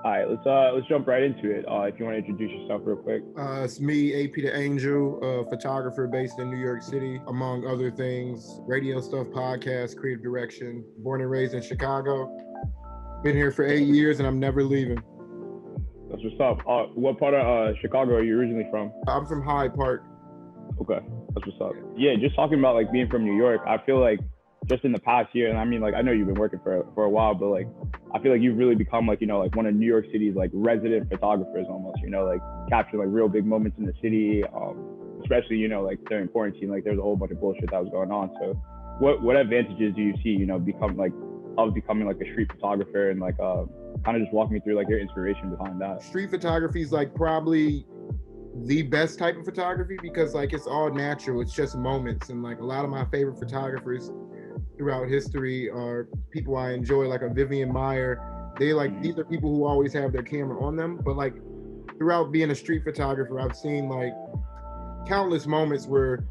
All right, let's jump right into it. If you want to introduce yourself real quick. It's me, AP the Angel, photographer based in New York City, among other things. Radio stuff, podcast, creative direction. Born and raised in Chicago. Been here for 8 years and I'm never leaving. That's what's up. What part of Chicago are you originally from? I'm from Hyde Park. Okay, that's what's up. Yeah, just talking about like being from New York, I feel like just in the past year, and I mean like I know you've been working for a while, but like I feel like you've really become like, you know, like one of New York City's like resident photographers almost, you know, like capture like real big moments in the city, especially, you know, like during quarantine, like there's a whole bunch of bullshit that was going on. So what advantages do you see, you know, becoming like a street photographer, and like kind of just walk me through like your inspiration behind that? Street photography is like probably the best type of photography because like it's all natural, it's just moments, and like a lot of my favorite photographers throughout history are people I enjoy, like a Vivian Meyer. They like these are people who always have their camera on them, but like throughout being a street photographer, I've seen like countless moments where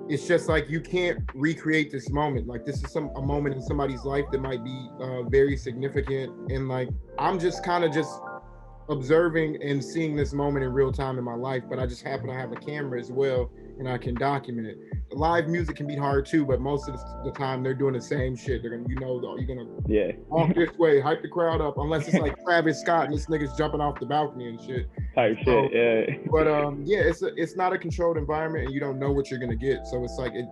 it's just like you can't recreate this moment. Like this is a moment in somebody's life that might be very significant, and like I'm just kind of just observing and seeing this moment in real time in my life, but I just happen to have a camera as well and I can document it. Live music can be hard too, but most of the time they're doing the same shit. They're gonna, you know, you're gonna walk this way, hype the crowd up, unless it's like Travis Scott and this nigga's jumping off the balcony and shit. Type shit, yeah. But yeah, it's not a controlled environment and you don't know what you're gonna get. So it's like it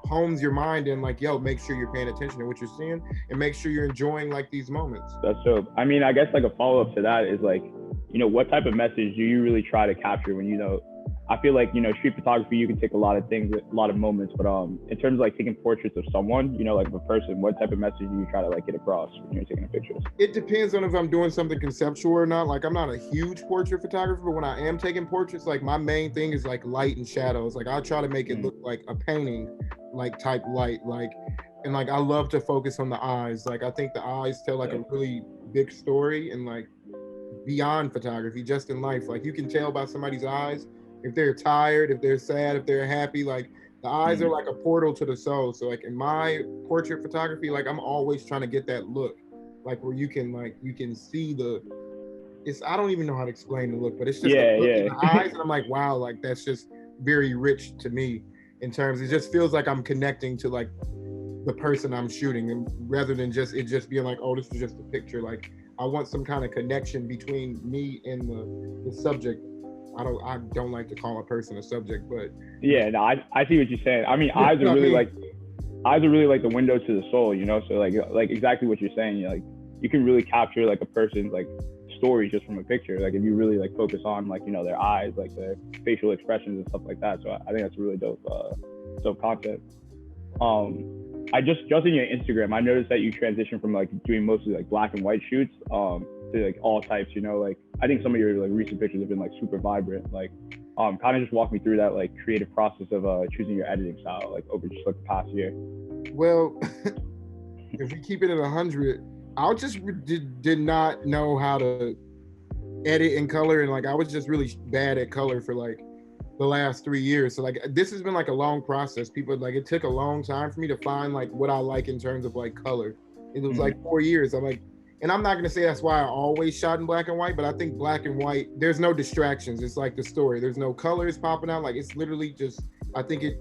hones your mind and like, yo, make sure you're paying attention to what you're seeing and make sure you're enjoying like these moments. That's dope. I mean, I guess like a follow-up to that is like, you know, what type of message do you really try to capture when, you know, I feel like, you know, street photography, you can take a lot of things, a lot of moments, but in terms of like taking portraits of someone, you know, like a person, what type of message do you try to like get across when you're taking pictures? It depends on if I'm doing something conceptual or not. Like I'm not a huge portrait photographer, but when I am taking portraits, like my main thing is like light and shadows. Like I try to make it look like a painting, like type light, like, and like I love to focus on the eyes. Like I think the eyes tell like a really big story, and like beyond photography, just in life, like you can tell by somebody's eyes if they're tired, if they're sad, if they're happy. Like the eyes are like a portal to the soul. So like in my portrait photography, like I'm always trying to get that look, like where you can see I don't even know how to explain the look, but it's just the look in the eyes, and I'm like, wow, like that's just very rich to me in terms, it just feels like I'm connecting to like the person I'm shooting, and rather than just being like, oh, this is just a picture. Like I want some kind of connection between me and the subject. I don't like to call a person a subject, but yeah, no, I see what you're saying. I mean, eyes are really like the window to the soul, you know. So like exactly what you're saying. You know, like you can really capture like a person's like story just from a picture. Like if you really like focus on like, you know, their eyes, like their facial expressions and stuff like that. So I think that's a really dope concept. I just in your Instagram, I noticed that you transitioned from like doing mostly like black and white shoots to like all types, you know. Like I think some of your like recent pictures have been like super vibrant. Like kind of just walk me through that like creative process of choosing your editing style like over just like the past year. Well, if we keep it at 100, I just did not know how to edit in color, and like I was just really bad at color for like the last 3 years. So like this has been like a long process. People like, it took a long time for me to find like what I like in terms of like color. It was like 4 years. I'm like, and I'm not gonna say that's why I always shot in black and white, but I think black and white, there's no distractions. It's like the story. There's no colors popping out. Like it's literally just, I think it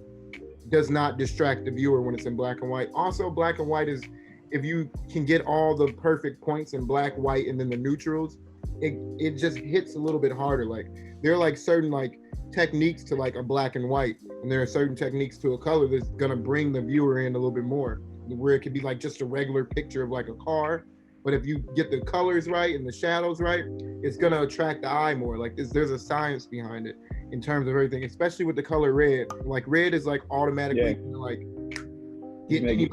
does not distract the viewer when it's in black and white. Also, black and white is, if you can get all the perfect points in black, white, and then the neutrals, it just hits a little bit harder. Like there are like certain like techniques to like a black and white, and there are certain techniques to a color that's gonna bring the viewer in a little bit more, where it could be like just a regular picture of like a car, but if you get the colors right and the shadows right, it's gonna attract the eye more. Like there's a science behind it in terms of everything, especially with the color red. Like red is like automatically like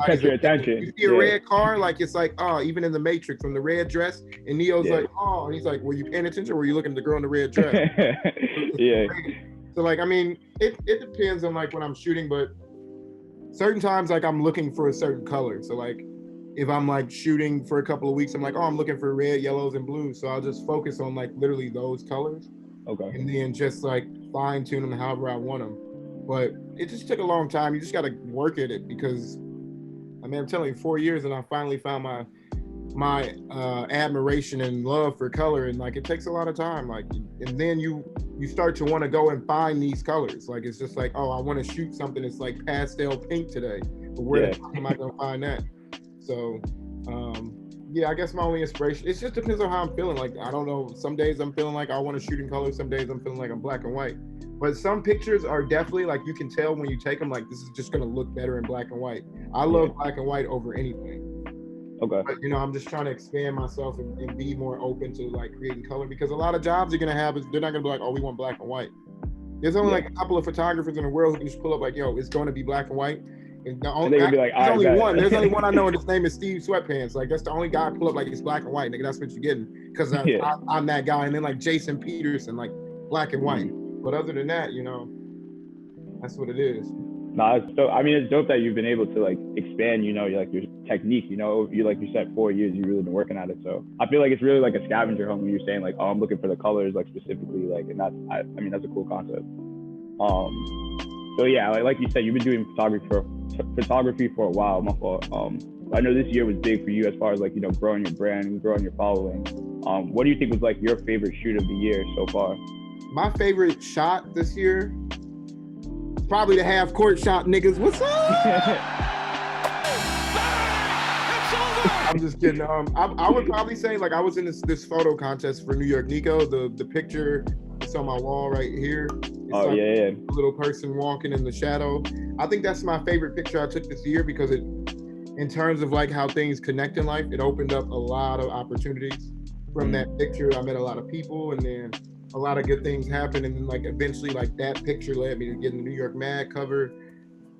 catch your attention. You see a red car, like it's like, oh, even in the Matrix, from the red dress, and Neo's like, oh, and he's like, were you paying attention or were you looking at the girl in the red dress? Yeah. So like, I mean, it depends on like when I'm shooting, but certain times like I'm looking for a certain color. So like if I'm like shooting for a couple of weeks, I'm like, oh, I'm looking for red, yellows, and blues. So I'll just focus on like literally those colors. Okay. And then just like fine tune them however I want them. But it just took a long time. You just got to work at it because, I mean, I'm telling you, 4 years and I finally found my admiration and love for color, and like it takes a lot of time, like, and then you start to want to go and find these colors. Like it's just like, oh, I want to shoot something that's like pastel pink today, but where the fuck am I gonna find that? So yeah, I guess my only inspiration, it just depends on how I'm feeling. Like I don't know, some days I'm feeling like I want to shoot in color, some days I'm feeling like I'm black and white. But some pictures are definitely like, you can tell when you take them, like this is just gonna look better in black and white. I love black and white over anything. Okay. But, you know, I'm just trying to expand myself and be more open to like creating color, because a lot of jobs you're gonna have is they're not gonna be like, oh, we want black and white. There's only like a couple of photographers in the world who can just pull up like, yo, it's going to be black and white. And be like, there's only one. There's only one I know, and his name is Steve Sweatpants. Like that's the only guy I pull up like it's black and white. Nigga, that's what you're getting, because I'm that guy. And then like Jason Peterson, like black and white. But other than that, you know, that's what it is. No, it's dope. I mean, it's dope that you've been able to like expand, you know, like your technique. You know, you like you said, 4 years, you've really been working at it. So I feel like it's really like a scavenger hunt when you're saying like, oh, I'm looking for the colors, like specifically, like, and that's, I mean, that's a cool concept. So yeah, like you said, you've been doing photography for a while. I know this year was big for you as far as like, you know, growing your brand and growing your following. What do you think was like your favorite shoot of the year so far? My favorite shot this year, probably the half court shot, niggas. What's up? I'm just kidding. I would probably say like I was in this photo contest for New York Nico. The picture it's on my wall right here. It's like a little person walking in the shadow. I think that's my favorite picture I took this year, because it, in terms of like how things connect in life, it opened up a lot of opportunities from that picture. I met a lot of people, and then a lot of good things happened, and then like eventually like that picture led me to getting the New York Mag cover.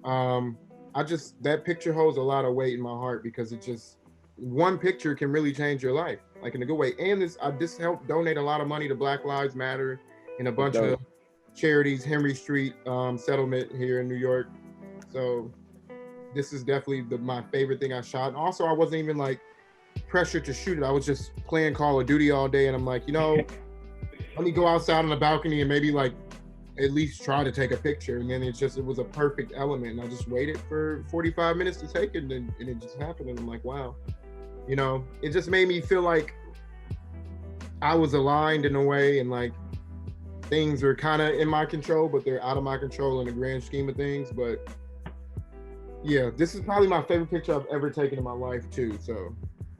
That picture holds a lot of weight in my heart, because it just, one picture can really change your life, like in a good way. And this helped donate a lot of money to Black Lives Matter and a bunch of charities, Henry Street settlement here in New York. So this is definitely my favorite thing I shot. And also, I wasn't even like pressured to shoot it. I was just playing Call of Duty all day, and I'm like, you know, let me go outside on the balcony and maybe like at least try to take a picture. And then it was a perfect element. And I just waited for 45 minutes to take it, and it just happened. And I'm like, wow, you know, it just made me feel like I was aligned in a way, and like things are kind of in my control, but they're out of my control in the grand scheme of things. But yeah, this is probably my favorite picture I've ever taken in my life too. So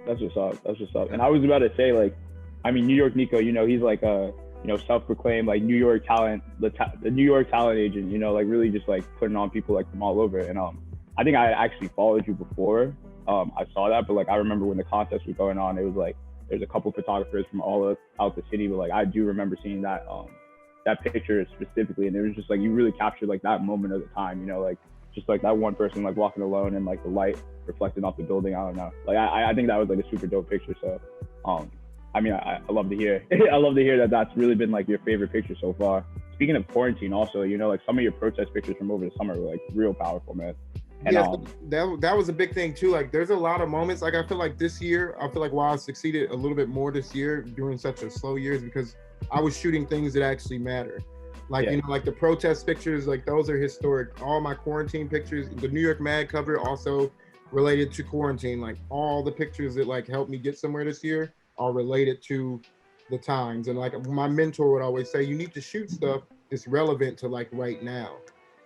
that's what's up. And I was about to say, like, I mean, New York Nico, you know, he's like a, you know, self-proclaimed like New York talent, the New York talent agent, you know, like really just like putting on people like from all over. And I think I actually followed you before I saw that, but like I remember when the contest was going on, it was like there's a couple photographers from all out the city, but like I do remember seeing that picture specifically, and it was just like you really captured like that moment of the time, you know, like just like that one person like walking alone and like the light reflecting off the building. I don't know, like I think that was like a super dope picture. So I mean, I love to hear I love to hear that that's really been like your favorite picture so far. Speaking of quarantine also, you know, like some of your protest pictures from over the summer were like real powerful, man. And, that was a big thing too. Like there's a lot of moments, like I feel like this year, I feel like why I succeeded a little bit more this year during such a slow year is because I was shooting things that actually matter. Like, you know, like the protest pictures, like those are historic. All my quarantine pictures, the New York Mag cover also related to quarantine. Like all the pictures that like helped me get somewhere this year are related to the times. And like my mentor would always say, you need to shoot stuff that's relevant to like right now.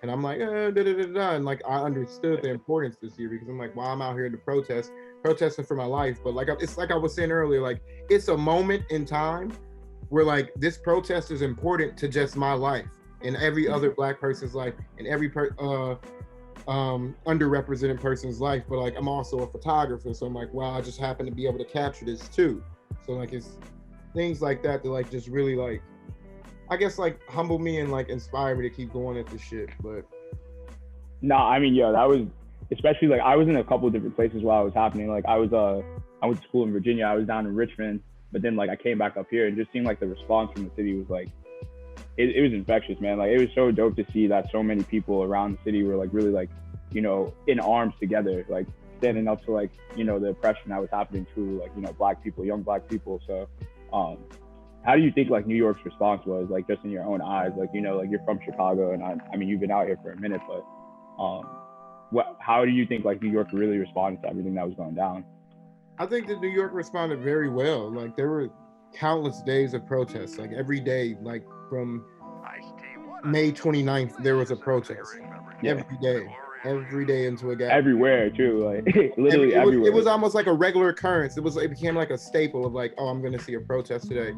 And I'm like, and like I understood the importance this year, because I'm like, well, I'm out here to protesting for my life. But like it's like I was saying earlier, like it's a moment in time where like this protest is important to just my life and every other Black person's life and every underrepresented person's life. But like I'm also a photographer, so I'm like, wow, I just happen to be able to capture this too. So like it's things like that that like just really like, I guess like humble me and like inspire me to keep going at this shit. But I mean, yeah, that was especially like I was in a couple of different places while it was happening. Like I went to school in Virginia. I was down in Richmond, but then like I came back up here, and just seeing like the response from the city was like, it was infectious, man. Like it was so dope to see that so many people around the city were like really like, you know, in arms together, like standing up to like, you know, the oppression that was happening to like, you know, Black people, young Black people. So how do you think like New York's response was, like just in your own eyes? Like, you know, like you're from Chicago, and I mean you've been out here for a minute, but how do you think like New York really responded to everything that was going down? I think that New York responded very well. Like there were countless days of protests. Like every day, like from May 29th, there was a protest. Yeah. Every day into a gap. Everywhere too, like literally it everywhere. was almost like a regular occurrence. It became like a staple of like, oh, I'm gonna see a protest today.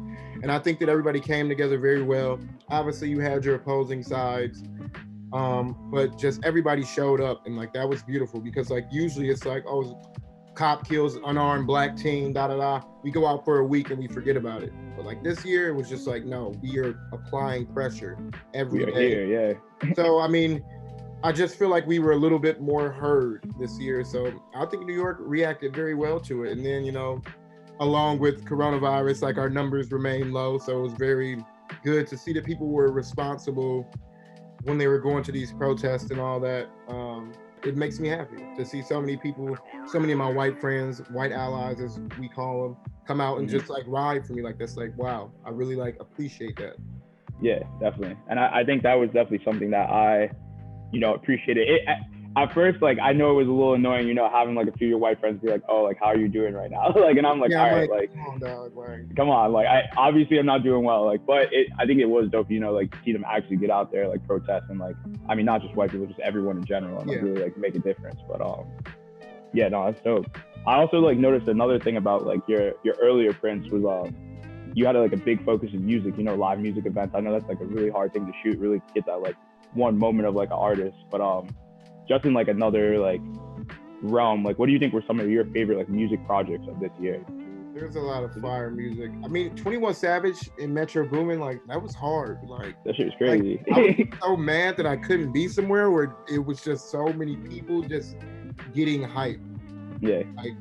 And I think that everybody came together very well. Obviously you had your opposing sides. But just everybody showed up, and like that was beautiful, because like usually it's like, oh, cop kills unarmed black teen, da da da. We go out for a week and we forget about it. But like this year, it was just like, no, we are applying pressure every day. Here, yeah. So I mean, I just feel like we were a little bit more heard this year. So I think New York reacted very well to it. And then, you know, along with coronavirus, like our numbers remained low. So it was very good to see that people were responsible when they were going to these protests and all that. It makes me happy to see so many people, so many of my white friends, white allies as we call them, come out and just like ride for me. Like that's like, wow, I really like appreciate that. Yeah, definitely. And I think that was definitely something that I, you know, appreciated. At first, like, I know it was a little annoying, you know, having like a few of your white friends be like, oh, like, how are you doing right now? Like, and I'm like, all right, like, come on, dog, come on, like, obviously I'm not doing well, like, but I think it was dope, you know, like, to see them actually get out there, like, protest, and like, I mean, not just white people, just everyone in general, and like, really like make a difference. But yeah, no, that's dope. I also like noticed another thing about like your earlier prints was you had like a big focus in music, you know, live music events. I know that's like a really hard thing to shoot, really get that like one moment of like an artist. But just in like another like realm, like what do you think were some of your favorite like music projects of this year? There's a lot of fire music. I mean, 21 Savage in Metro Boomin, like that was hard. Like that shit was crazy. Like, I was so mad that I couldn't be somewhere where it was just so many people just getting hype. Yeah. Like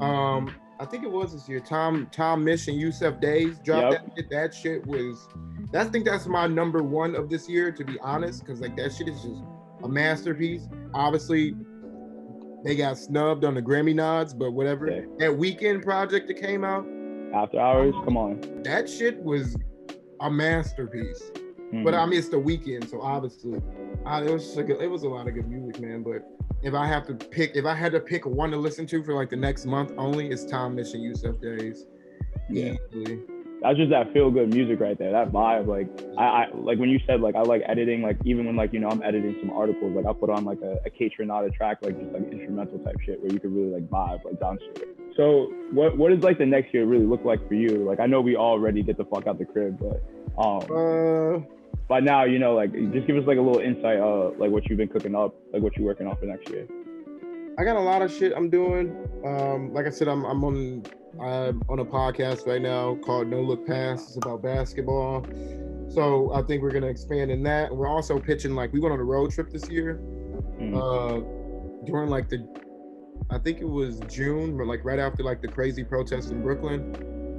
I think it was this year. Tom Mission, Yusef Days dropped that shit. That shit was, I think that's my number one of this year, to be honest, because like that shit is just a masterpiece. Obviously, they got snubbed on the Grammy nods, but whatever. Yeah. That Weekend project that came out, After Hours, come on. That shit was a masterpiece. But I mean, it's the Weekend, so obviously, it was a lot of good music, man. But if I had to pick one to listen to for like the next month only, it's Tom Mission, Yusef Days. Yeah. Easily. That's just that feel good music right there. That vibe, like I like when you said like I like editing, like even when like, you know, I'm editing some articles, like I'll put on like a K-Tronada track, like just like instrumental type shit where you could really like vibe, like dance to it. So what does like the next year really look like for you? Like I know we already get the fuck out the crib, but by now, you know, like just give us like a little insight like what you've been cooking up, like what you're working on for next year. I got a lot of shit I'm doing. Like I said, I'm on a podcast right now called No Look Pass. It's about basketball. So I think we're gonna expand in that. And we're also pitching, like, we went on a road trip this year. During like I think it was June, but like right after like the crazy protests in Brooklyn.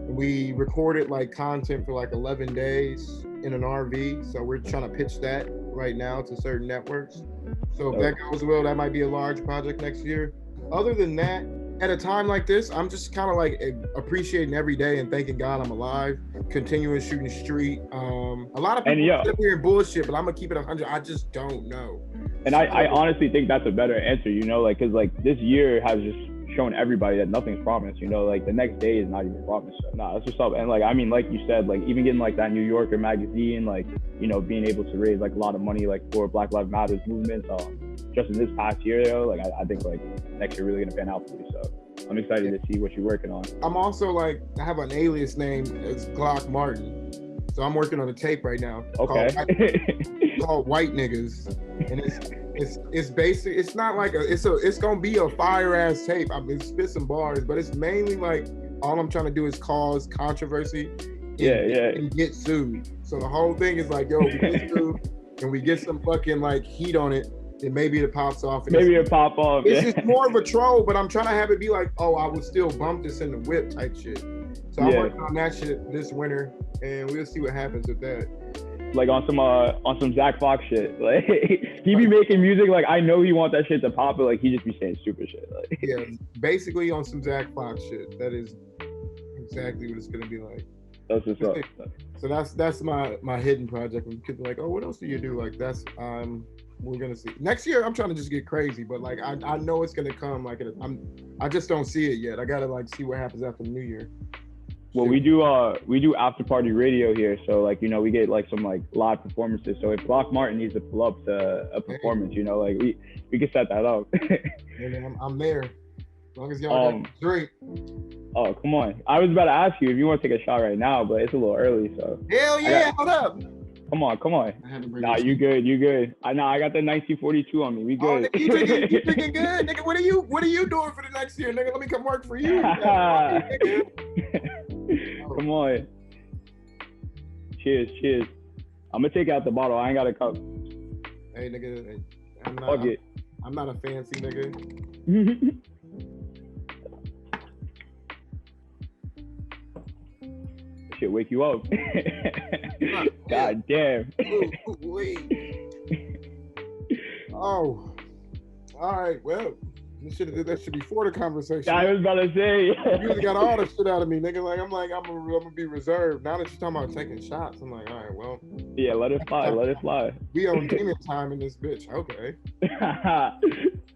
We recorded like content for like 11 days in an RV. So we're trying to pitch that right now to certain networks. So if that goes well, that might be a large project next year. Other than that, at a time like this, I'm just kind of like appreciating every day and thanking God I'm alive, continuing shooting street. A lot of people sit here and bullshit, but I'm gonna keep it 100. I just don't know. And I honestly think that's a better answer, you know, like, cause like this year has just shown everybody that nothing's promised, you know, like the next day is not even promised. So, nah, that's what's up. And like, I mean, like you said, like even getting like that New Yorker magazine, like, you know, being able to raise like a lot of money, like for Black Lives Matter movement, just in this past year though, like I think like next year really gonna pan out for you. So I'm excited to see what you're working on. I'm also like, I have an alias name, it's Glock Martin. So I'm working on a tape right now called White Niggas. And it's basic. It's not like it's gonna be a fire ass tape. I've been spit some bars, but it's mainly like all I'm trying to do is cause controversy and get sued. So the whole thing is like, yo, we get sued and we get some fucking like heat on it, and maybe it pops off. And maybe it pop off. It's just more of a troll, but I'm trying to have it be like, oh, I would still bump this in the whip type shit. So I'm working on that shit this winter, and we'll see what happens with that. Like on some Zach Fox shit. Like he be making music, like I know he want that shit to pop, but like he just be saying stupid shit. Like yeah, basically on some Zach Fox shit. That is exactly what it's gonna be like. That's what's up. So that's my hidden project. When kids are like, oh, what else do you do? Like that's we're gonna see next year. I'm trying to just get crazy, but like I know it's gonna come. Like I just don't see it yet. I gotta like see what happens after the new year. Well, we do after party radio here, so like, you know, we get like some like live performances. So if Glock Martin needs to pull up to a performance, you know, like we can set that up. Yeah, I'm there. As long as y'all got drink. Oh, come on. I was about to ask you if you want to take a shot right now, but it's a little early, so. Hell yeah, hold up. Come on. Nah, you good. I got the 1942 on me. We good. Oh, nigga, you drinking good, nigga. What are you doing for the next year, nigga? Let me come work for you. Come on. Cheers. I'm gonna take out the bottle. I ain't got a cup. Hey, nigga, I'm not a fancy nigga. Shit, wake you up. God damn. Oh, all right. Well, you should have did that shit before the conversation. I was about to say. You really got all the shit out of me, nigga. Like I'm gonna be reserved. Now that you're talking about taking shots, I'm like, all right, well. Yeah, let it fly. We on demon time in this bitch. Okay.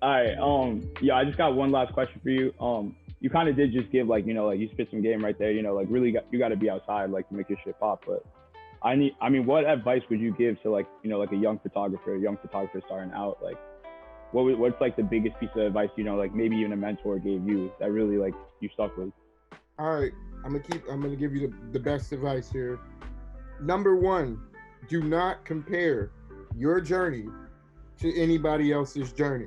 All right. Yeah, I just got one last question for you. You kind of did just give like, you know, like you spit some game right there, you know, like really you got to be outside like to make your shit pop. But I mean, what advice would you give to like, you know, like a young photographer starting out? Like, what's like the biggest piece of advice, you know, like maybe even a mentor gave you that really like you stuck with? All right, I'm gonna give you the best advice here. Number one, do not compare your journey to anybody else's journey.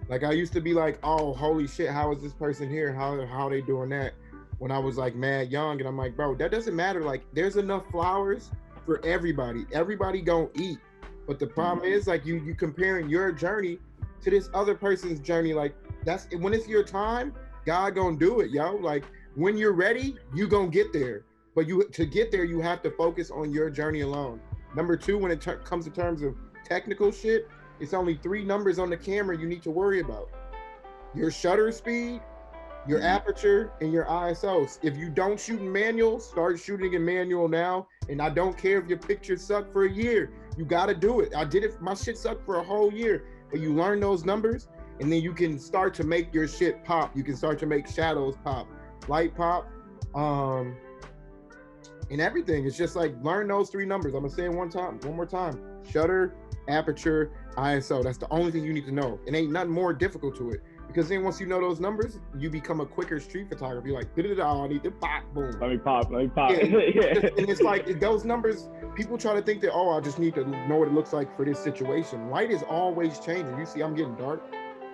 Like I used to be like, oh, holy shit, how is this person here? How they doing that? When I was like mad young, and I'm like, bro, that doesn't matter. Like there's enough flowers for everybody. Everybody gonna eat. But the problem is like you comparing your journey to this other person's journey. Like that's when it's your time, God gonna do it, yo. Like when you're ready, you gonna get there. But to get there, you have to focus on your journey alone. Number two, when it comes to terms of technical shit, it's only 3 numbers on the camera you need to worry about. Your shutter speed, your aperture, and your ISO. If you don't shoot in manual, start shooting in manual now. And I don't care if your pictures suck for a year. You gotta do it. I did it, my shit sucked for a whole year. But you learn those numbers, and then you can start to make your shit pop. You can start to make shadows pop, light pop, and everything. It's just like learn those 3 numbers. I'm gonna say it one more time. Shutter, aperture, ISO. That's the only thing you need to know. It ain't nothing more difficult to it. Because then once you know those numbers, you become a quicker street photographer. You're like, I need to pop, boom. Let me pop. Yeah, and it's like those numbers, people try to think that, oh, I just need to know what it looks like for this situation. Light is always changing. You see, I'm getting dark.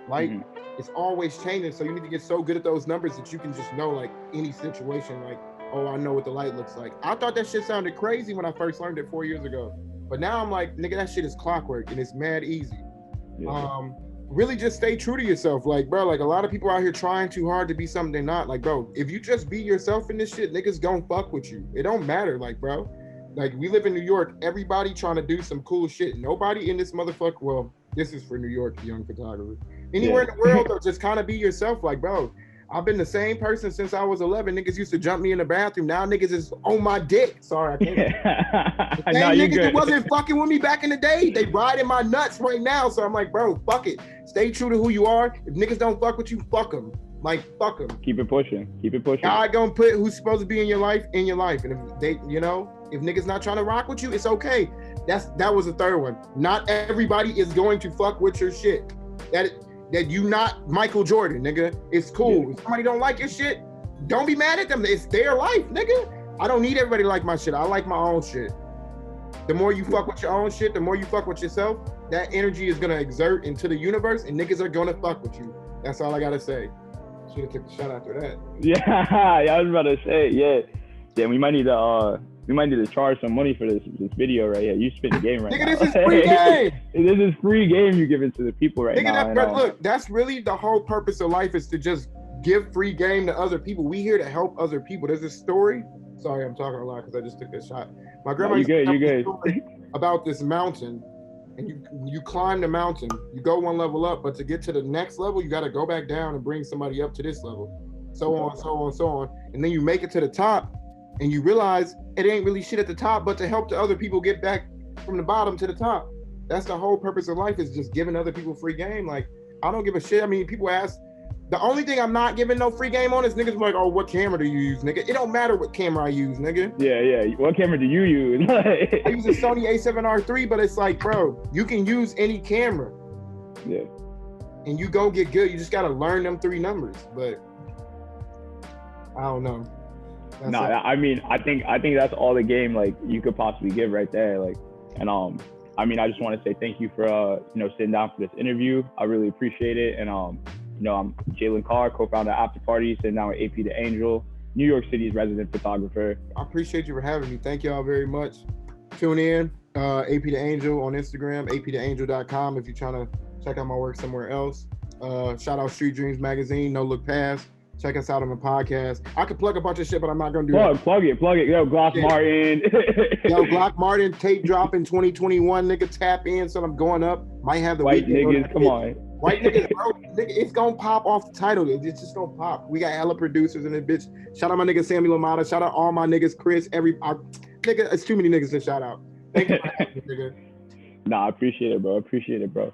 Light is always changing. So you need to get so good at those numbers that you can just know like any situation, like, oh, I know what the light looks like. I thought that shit sounded crazy when I first learned it 4 years ago. But now I'm like, nigga, that shit is clockwork and it's mad easy. Yeah. Really just stay true to yourself. Like, bro, like a lot of people out here trying too hard to be something they're not. Like, bro, if you just be yourself in this shit, niggas gon' fuck with you. It don't matter, like, bro. Like, we live in New York, everybody trying to do some cool shit. Nobody in this motherfucker, well, this is for New York, young photographer. Anywhere in the world, though, just kind of be yourself. Like, bro, I've been the same person since I was 11. Niggas used to jump me in the bathroom. Now niggas is on my dick. Sorry, I can't. The same niggas that wasn't fucking with me back in the day, they riding my nuts right now. So I'm like, bro, fuck it. Stay true to who you are. If niggas don't fuck with you, fuck them. Like, fuck them. Keep it pushing. God gonna put who's supposed to be in your life. And if they, you know, if niggas not trying to rock with you, it's okay. That was the third one. Not everybody is going to fuck with your shit. That you not Michael Jordan, nigga. It's cool. Yeah. If somebody don't like your shit, don't be mad at them. It's their life, nigga. I don't need everybody to like my shit. I like my own shit. The more you fuck with your own shit, the more you fuck with yourself, that energy is gonna exert into the universe and niggas are gonna fuck with you. That's all I gotta say. Should have took the shot after that. Yeah, I was about to say, yeah, we might need to charge some money for this video right here. You spit the game right nigga, now. This is free game. This is free game you giving to the people right now. Look, that's really the whole purpose of life, is to just give free game to other people. We here to help other people. There's a story. Sorry, I'm talking a lot because I just took that shot. My grandma used to tell me a story about this mountain, and you climb the mountain, you go one level up, but to get to the next level, you got to go back down and bring somebody up to this level. So on, and then you make it to the top. and you realize it ain't really shit at the top, but to help the other people get back from the bottom to the top. That's the whole purpose of life, is just giving other people free game. Like, I don't give a shit. I mean, people ask, the only thing I'm not giving no free game on is niggas like, oh, what camera do you use, nigga? It don't matter what camera I use, nigga. Yeah. What camera do you use? I use a Sony A7R III, but it's like, bro, you can use any camera. Yeah. And you go get good. You just gotta learn them 3 numbers. But I don't know. I mean, I think that's all the game like you could possibly give right there. Like, and I mean, I just want to say thank you for sitting down for this interview. I really appreciate it. And I'm Jalen Carr, co-founder of After Party, sitting down with AP the Angel, New York City's resident photographer. I appreciate you for having me. Thank y'all very much. Tune in, AP the Angel on Instagram, aptheangel.com if you're trying to check out my work somewhere else. Shout out Street Dreams Magazine, No Look Past. Check us out on the podcast. I could plug a bunch of shit, but I'm not gonna do that. Plug it. Yo, Glock Martin. Yo, Glock Martin, tape drop in 2021. Nigga, tap in, so I'm going up. Might have the white niggas, come on. White niggas, bro. Nigga, it's gonna pop off the title. It's just gonna pop. We got hella producers in this bitch. Shout out my nigga Sammy Lamata. Shout out all my niggas, Chris. Nigga, it's too many niggas to shout out. Thank you for having me, nigga. Nah, I appreciate it, bro.